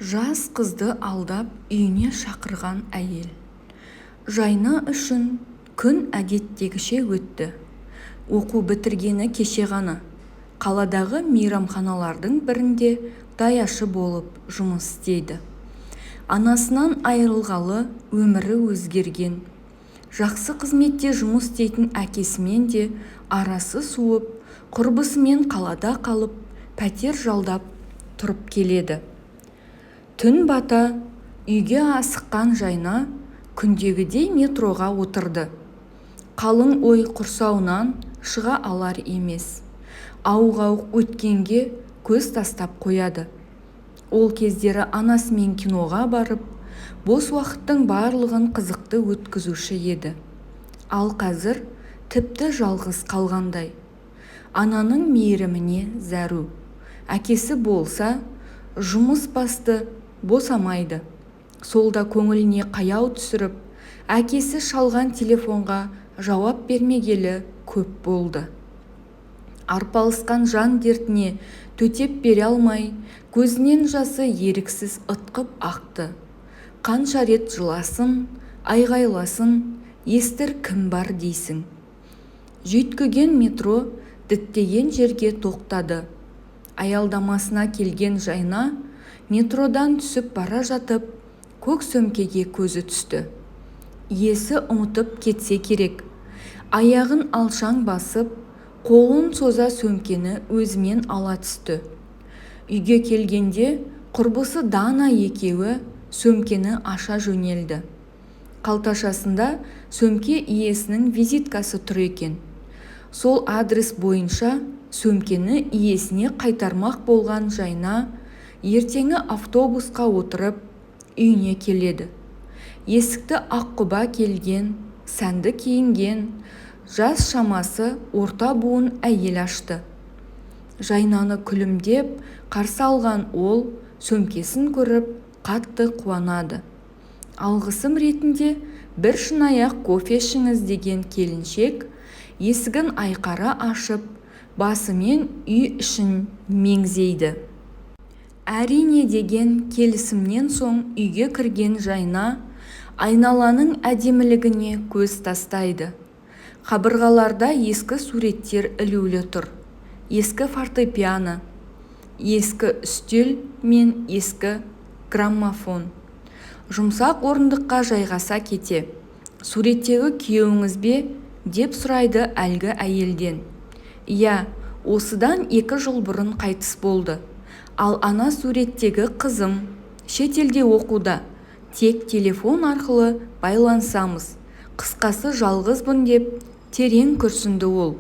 Жас қызды алдап үйіне шақырған әйел. Жайна үшін күн әдеттегіше өтті. Оқу бітіргені кеше ғана. Қаладағы мейрамханалардың бірінде даяшы болып жұмыс істейді. Анасынан айырылғалы өмірі өзгерген. Жақсы қызметте жұмыс істейтін әкесімен де арасы суып, құрбысымен қалада қалып, пәтер жалдап тұрып келеді. Түн бата үйге асыққан Жайна күндегідей метроға отырды. Қалың ой құрсауынан шыға алар емес. Ауық-ауық өткенге көз тастап қояды. Ол кездері анасымен киноға барып, бос уақыттың барлығын қызықты өткізуші еді. Ал қазір тіпті жалғыз қалғандай. Ананың мейіріміне зәру. Әкесі болса, жұмыс басты босамайды. Солда көңіліне қаяу түсіріп, әкесі шалған телефонға жауап бермегелі көп болды. Арпалысқан жан дертіне төтеп бере алмай, көзінен жасы еріксіз ытқып ақты. Қанша рет жыласын, айғайласын, естір кім бар дейсің. Жүйткіген метро діттеген жерге тоқтады. Аялдамасына келген Жайна метродан түсіп бара жатып, көк сөмкеге көзі түсті. Иесі ұмытып кетсе керек. Аяғын алшаң басып, қолын соза сөмкені өзімен ала түсті. Үйге келгенде құрбысы Дана екеуі сөмкені аша жөнелді. Қалташасында сөмке иесінің визиткасы тұр екен. Сол адрес бойынша сөмкені иесіне қайтармақ болған Жайна ертеңі автобусқа отырып үйіне келеді. Есікті аққұба келген, сәнді киінген, жас шамасы орта буын әйел ашты. Жайнаны күлімдеп қарсы алған ол сөмкесін көріп қатты қуанады. Алғысым ретінде бір шынаяқ кофе ішіңіз деген келіншек есігін айқара ашып, басымен үй ішін меңзейді. Әрине деген келісімнен соң үйге кірген Жайна айналаның әдемілігіне көз тастайды. Қабырғаларда ескі суреттер ілулі тұр. Ескі фортепиано, ескі үстел мен ескі граммофон. Жұмсақ орындыққа жайғаса кете. Суреттегі күйеуіңіз бе? Деп сұрайды әлгі әйелден. Иә, осыдан 2 жыл бұрын қайтыс болды. Ал ана суреттегі қызым шетелде оқуда. Тек телефон арқылы байлансамыз. Қысқасы жалғызбын деп терең күрсінді ол.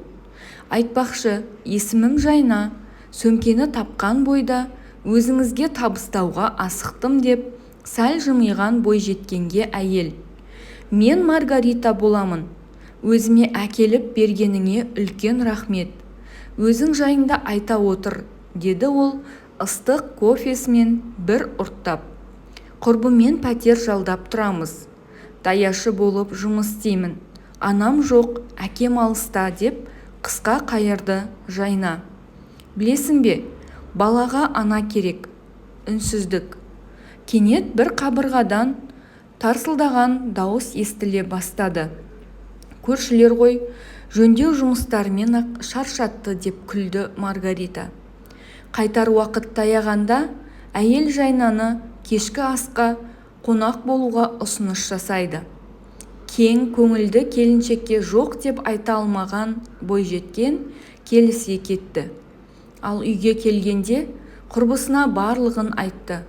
Айтпақшы, есімім Жайна. Сөмкені тапқан бойда өзіңізге табыстауға асықтым деп сәл жымиған бойжеткенге әйел. Мен Маргарита боламын. Өзіме әкеліп бергеніңе үлкен рахмет. Өзің жайында айта отыр, деді ол ыстық кофесімен бір ұрттап. Құрбымен пәтер жалдап тұрамыз. Даяшы болып жұмыс істеймін. Анам жоқ, әкем алыста деп қысқа қайырды Жайна. Білесің бе, балаға ана керек. Үнсіздік. Кенет бір қабырғадан тарсылдаған дауыс естіле бастады. Көршілер ғой, жөндеу жұмыстарымен ақ шаршатты деп күлді Маргарита. Қайтар уақыт таяғанда әйел Жайнаны кешкі асқа қонақ болуға ұсыныс жасайды. Кең көңілді келіншекке жоқ деп айта алмаған бойжеткен келісе кетті. Ал үйге келгенде құрбысына барлығын айтты.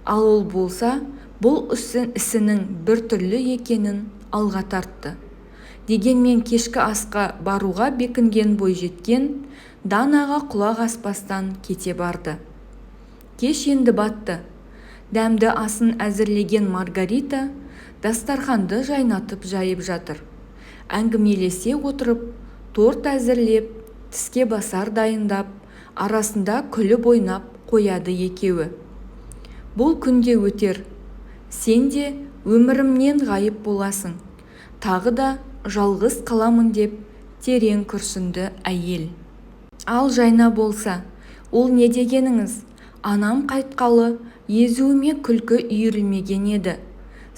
Ал ол болса, бұл ісінің бір түрлі екенін алға тартты. Дегенмен кешкі асқа баруға бекінген бойжеткен Данаға құлақ аспастан кете барды. Кеш енді батты. Дәмді асын әзірлеген Маргарита дастарханды жайнатып жайып жатыр. Әңгімелесе отырып, торт әзірлеп, тіске басар дайындап, арасында күліп ойнап қояды екеуі. Бұл күнде өтер. Сен де өмірімнен ғайып боласың. Тағы да жалғыз қаламын деп терең күрсінді әйел. Ал Жайна болса, ол не дегеніңіз? Анам қайтқалы езуіме күлкі үйірілмеген еді.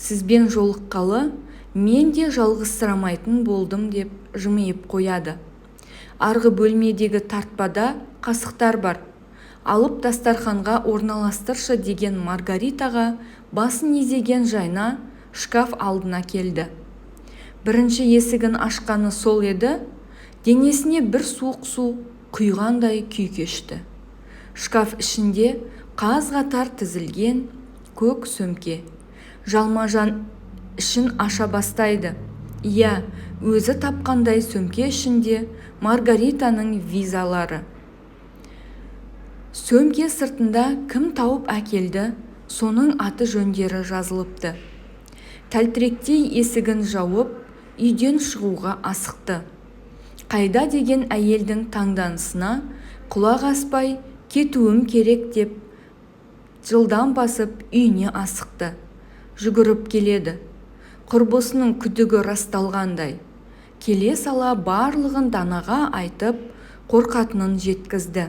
Сізбен жолыққалы мен де жалғызсырамайтын болдым деп жымиып қояды. Арғы бөлмедегі тартпада қасықтар бар. Алып дастарханға орналастыршы деген Маргаритаға басын изеген Жайна шкаф алдына келді. Бірінші есігін ашқаны сол еді, денесіне бір суық су құйғандай күй кешті. Шкаф ішінде қаз-қатар тізілген көк сөмке. Жалма-жан ішін аша бастайды. Иә, өзі тапқандай сөмке ішінде Маргаританың визалары. Сөмке сыртында кім тауып әкелді, соның аты жөндері жазылыпты. Тәлтіректей есігін жауып, үйден шығуға асықты. Қайда деген әйелдің таңданысына құлақ аспай кетуім керек деп жылдам басып үйіне асықты. Жүгіріп келеді. Құрбысының күдігі расталғандай. Келе сала барлығын Данаға айтып, қорқатынын жеткізді.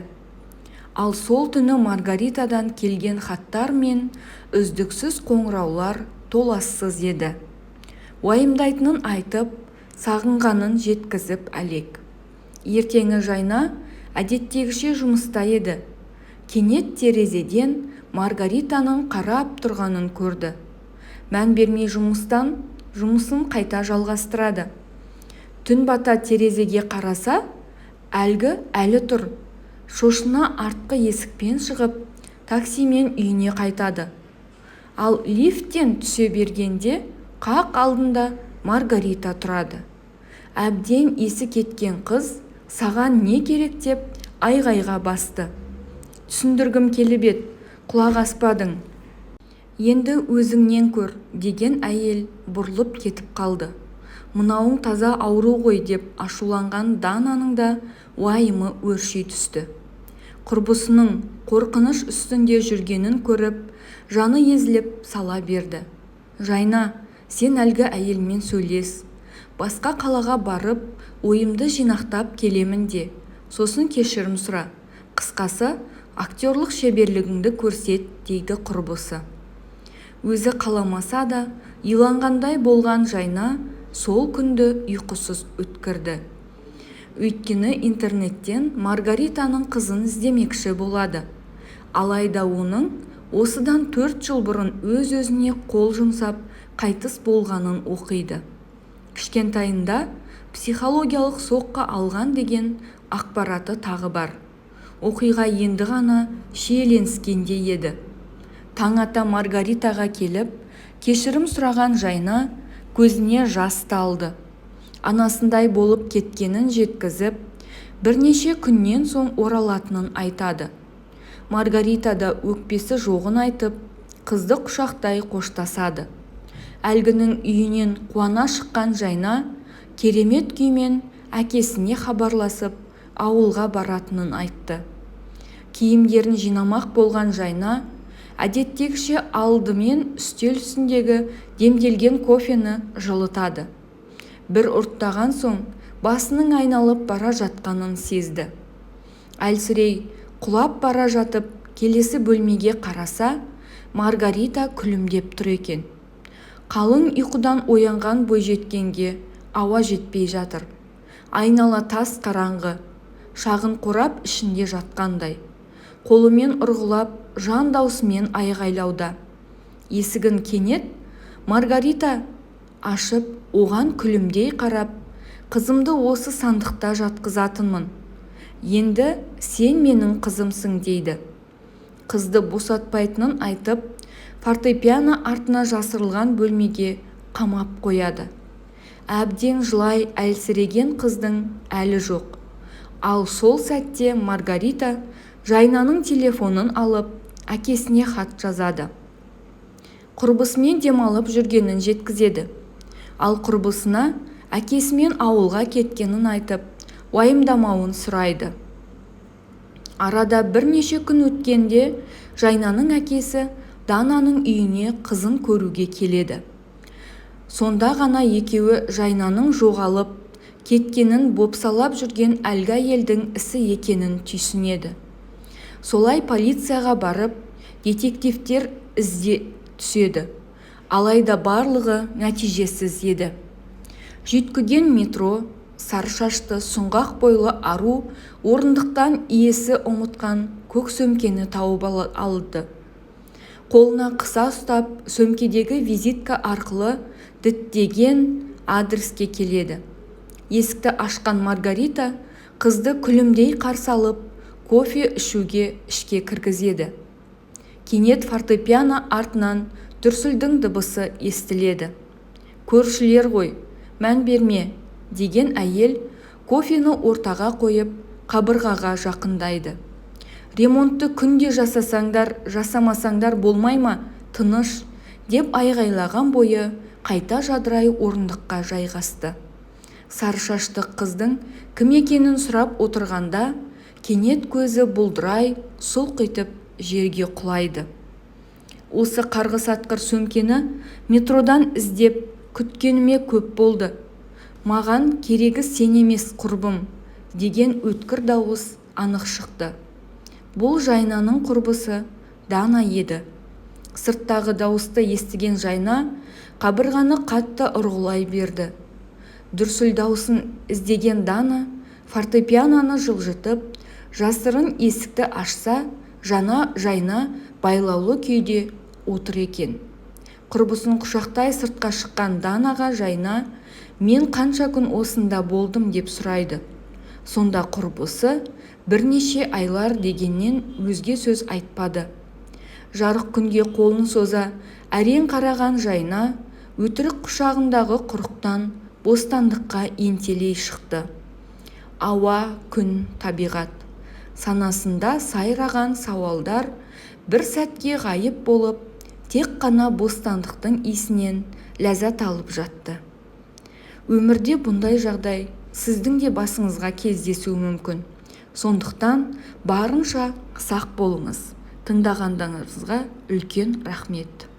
Ал сол түні Маргаритадан келген хаттар мен үздіксіз қоңыраулар толассыз еді. Уайымдайтынын айтып, сағынғанын жеткізіп әлек. Ертеңі Жайна әдеттегіше жұмыста еді. Кенет терезеден Маргаританың қарап тұрғанын көрді. Мән бермей жұмысын қайта жалғастырады. Түн бата терезеге қараса, әлі тұр. Шошына артқы есікпен шығып, таксимен үйіне қайтады. Ал лифттен түсе бергенде қақ алдында Маргарита тұрады. Әбден есі кеткен қыз саған не керек деп айғайға басты. Түсіндіргім келіп еді, құлақ аспадың. Енді өзіңнен көр деген әйел бұрылып кетіп қалды. Мынауың таза ауру ғой деп ашуланған Дананың да уайымы өрши түсті. Құрбысының қорқыныш үстінде жүргенін көріп, жаны езіліп сала берді. Жайна, сен әлгі әйелмен сөйлес. Басқа қалаға барып, ойымды жинақтап келемін де. Сосын кешірім сұра. Қысқасы, актерлық шеберлігіңді көрсет, дейді құрбысы. Өзі қаламаса да, иланғандай болған Жайна сол күнді ұйқысыз өткірді. Өйткені интернеттен Маргаританың қызын іздемекші болады. Алайда оның осыдан 4 жыл бұрын өз-өзіне қол жұмсап қайтыс болғанын оқиды. Кішкентайында психологиялық соққы алған деген ақпараты тағы бар. Оқиға енді ғана шиеленскенде еді. Таң ата Маргаритаға келіп, кешірім сұраған Жайна көзіне жас алды. Анасындай болып кеткенін жеткізіп, бірнеше күннен соң оралатынын айтады. Маргарита да өкпесі жоғын айтып, қызды құшақтай қоштасады. Әлгінің үйінен қуана шыққан Жайна керемет күймен әкесіне хабарласып, ауылға баратынын айтты. Киімдерін жинамақ болған Жайна әдеттегіше алдымен үстел үстіндегі демделген кофені жылытады. Бір ұрттаған соң басының айналып бара жатқанын сезді. Әлсірей құлап бара жатып келесі бөлмеге қараса, Маргарита күлімдеп тұр екен. Қалың ұйқыдан оянған бойжеткенге ауа жетпей жатыр. Айнала тас қараңғы, шағын қорап ішінде жатқандай. Қолымен ұрғылап, жан даусымен айғайлауда. Есігін кенет Маргарита ашып, оған күлімдей қарап, қызымды осы сандықта жатқызатынмын. Енді сен менің қызымсың дейді. Қызды босатпайтынын айтып, фортепиано артына жасырылған бөлмеге қамап қояды. Әбден жылай әлсіреген қыздың әлі жоқ. Ал сол сәтте Маргарита Жайнаның телефонын алып, әкесіне хат жазады. Құрбысымен демалып жүргенін жеткізеді. Ал құрбысына әкесімен ауылға кеткенін айтып, уайымдамауын сұрайды. Арада бірнеше күн өткенде Жайнаның әкесі Дананың үйіне қызын көруге келеді. Сонда ғана екеуі Жайнаның жоғалып кеткенін бопсалап жүрген әлгі әйелдің ісі екенін түйсінеді. Солай полицияға барып, детективтер ізде түседі. Алайда барлығы нәтижесіз еді. Жүйткіген метро, сары шашты, сұңғақ бойлы ару орындықтан иесі ұмытқан көк сөмкені тауып алды. Қолына қыса ұстап, сөмкедегі визитка арқылы діттеген адреске келеді. Есікті ашқан Маргарита қызды күлімдей қарсы алып, кофе ішуге ішке кіргізеді. Кенет фортепиано артынан дүрсілдің дыбысы естіледі. «Көршілер ғой, мән берме», деген әйел кофені ортаға қойып, қабырғаға жақындайды. «Ремонтты күнде жасамасаңдар болмай ма, тыныш», деп айғайлаған бойы қайта жадырай орындыққа жайғасты. Сары шашты қыздың кім екенін сұрап отырғанда, кенет көзі бұлдырай, сұлқ етіп жерге құлайды. «Осы қарғыс атқыр сөмкені метродан іздеп күткеніме көп болды. Маған керегі сен емес, құрбым», деген өткір дауыс анық шықты. Бұл Жайнаның құрбысы Дана еді. Сырттағы дауысты естіген Жайна қабырғаны қатты ұрғылай берді. Дүрсіл дауысын іздеген Дана фортепианоны жылжытып, жасырын есікті ашса, Жайна байлаулы күйде отыр екен. Құрбысын құшақтай сыртқа шыққан Данаға Жайна «Мен қанша күн осында болдым?» деп сұрайды. Сонда құрбысы бірнеше айлар дегеннен өзге сөз айтпады. Жарық күнге қолын соза әрең қараған Жайна өтірік құшағындағы құрықтан бостандыққа ентелей шықты. Ауа, күн, табиғат. Санасында сайраған сауалдар бір сәтке ғайып болып, тек қана бостандықтың иісінен ләззат алып жатты. Өмірде бұндай жағдай сіздің де басыңызға кездесуі мүмкін. Сондықтан барынша сақ болыңыз. Тыңдағандарыңызға үлкен рахмет.